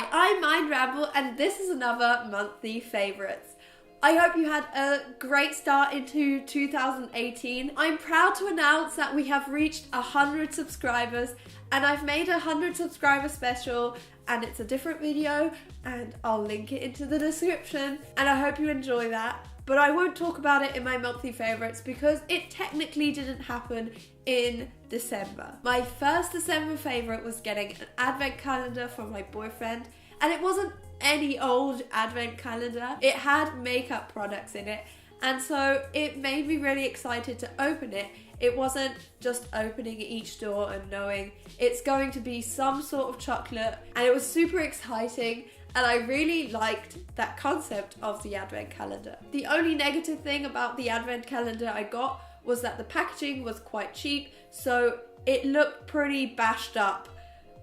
Hi, I'm Ramble, and this is another monthly favourites. I hope you had a great start into 2018. I'm proud to announce that we have reached 100 subscribers, and I've made a 100 subscriber special, and it's a different video, and I'll link it into the description, and I hope you enjoy that. But I won't talk about it in my monthly favourites because it technically didn't happen in December. My first December favourite was getting an advent calendar from my boyfriend, and it wasn't any old advent calendar. It had makeup products in it, and so it made me really excited to open it. It wasn't just opening each door and knowing it's going to be some sort of chocolate, and it was super exciting. And I really liked that concept of the advent calendar. The only negative thing about the advent calendar I got was that the packaging was quite cheap, so it looked pretty bashed up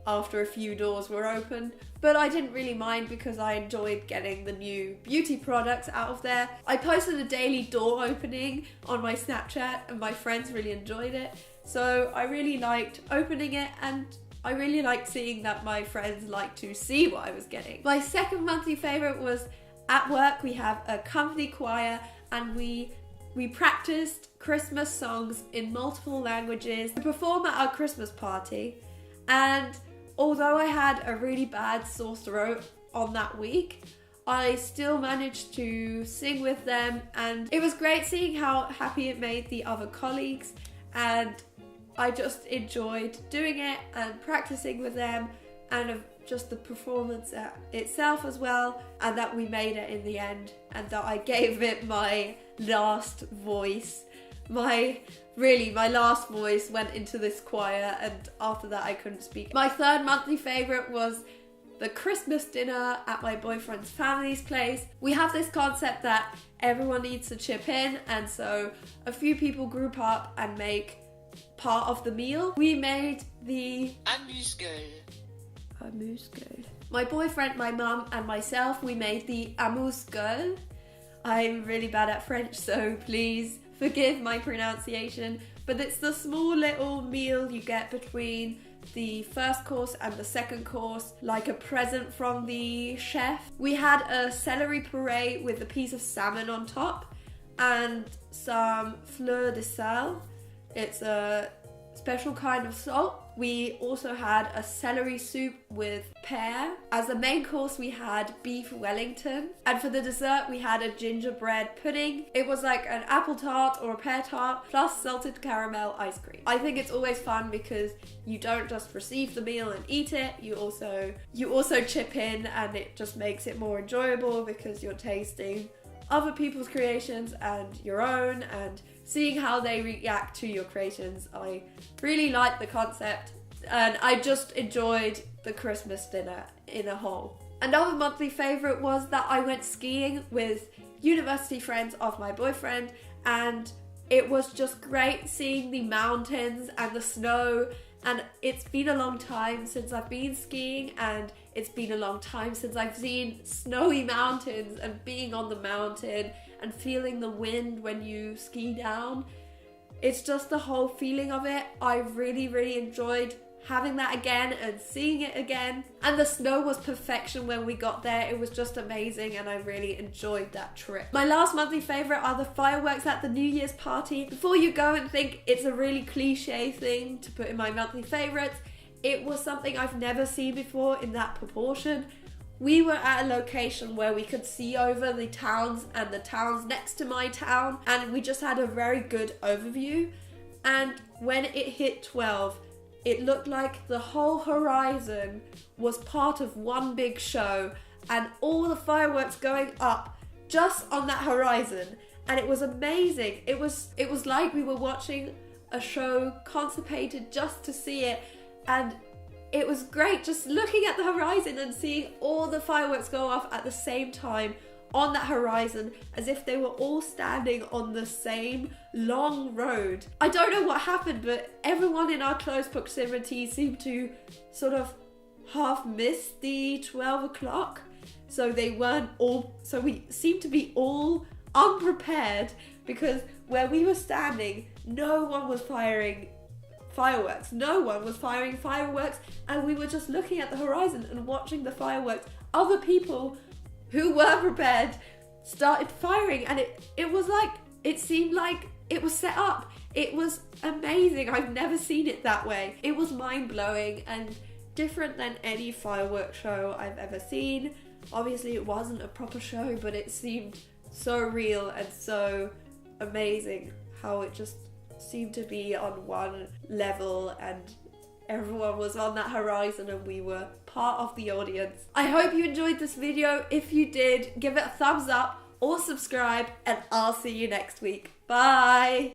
after a few doors were opened. But I didn't really mind because I enjoyed getting the new beauty products out of there. I posted a daily door opening on my Snapchat and my friends really enjoyed it. So I really liked opening it, and I really liked seeing that my friends liked to see what I was getting. My second monthly favourite was at work. We have a company choir, and we practiced Christmas songs in multiple languages to perform at our Christmas party. And although I had a really bad sore throat on that week, I still managed to sing with them, and it was great seeing how happy it made the other colleagues, and I just enjoyed doing it and practicing with them, and just the performance itself as well, and that we made it in the end, and that I gave it my last voice. My last voice went into this choir, and after that I couldn't speak. My third monthly favourite was the Christmas dinner at my boyfriend's family's place. We have this concept that everyone needs to chip in, and so a few people group up and make part of the meal. We made the amuse-gueule. My boyfriend, my mum and myself, we made the amuse-gueule. I'm really bad at French, so please forgive my pronunciation, but it's the small little meal you get between the first course and the second course, like a present from the chef. We had a celery puree with a piece of salmon on top and some fleur de sel. It's a special kind of salt. We also had a celery soup with pear. As a main course, we had beef Wellington. And for the dessert, we had a gingerbread pudding. It was like an apple tart or a pear tart plus salted caramel ice cream. I think it's always fun because you don't just receive the meal and eat it, you also chip in, and it just makes it more enjoyable because you're tasting other people's creations and your own, and seeing how they react to your creations. I really like the concept, and I just enjoyed the Christmas dinner in a whole. Another monthly favourite was that I went skiing with university friends of my boyfriend, and it was just great seeing the mountains and the snow. And it's been a long time since I've been skiing, and it's been a long time since I've seen snowy mountains and being on the mountain and feeling the wind when you ski down. It's just the whole feeling of it. I really enjoyed having that again and seeing it again. And the snow was perfection when we got there. It was just amazing, and I really enjoyed that trip. My last monthly favourite are the fireworks at the New Year's party. Before you go and think it's a really cliche thing to put in my monthly favourites, it was something I've never seen before in that proportion. We were at a location where we could see over the towns and the towns next to my town, and we just had a very good overview. And when it hit 12, it looked like the whole horizon was part of one big show, and all the fireworks going up just on that horizon. And it was amazing. It was like we were watching a show contemplated just to see it, and it was great just looking at the horizon and seeing all the fireworks go off at the same time on that horizon, as if they were all standing on the same long road. I don't know what happened, but everyone in our close proximity seemed to sort of half miss the 12 o'clock. So we seemed to be all unprepared, because where we were standing, no one was firing fireworks. No one was firing fireworks, and we were just looking at the horizon and watching the fireworks. Other people who were prepared started firing, and it was like, it seemed like it was set up. It was amazing. I've never seen it that way. It was mind-blowing and different than any fireworks show I've ever seen. Obviously it wasn't a proper show, but it seemed so real and so amazing how it just seemed to be on one level and everyone was on that horizon and we were part of the audience. I hope you enjoyed this video. If you did, give it a thumbs up or subscribe, and I'll see you next week. Bye!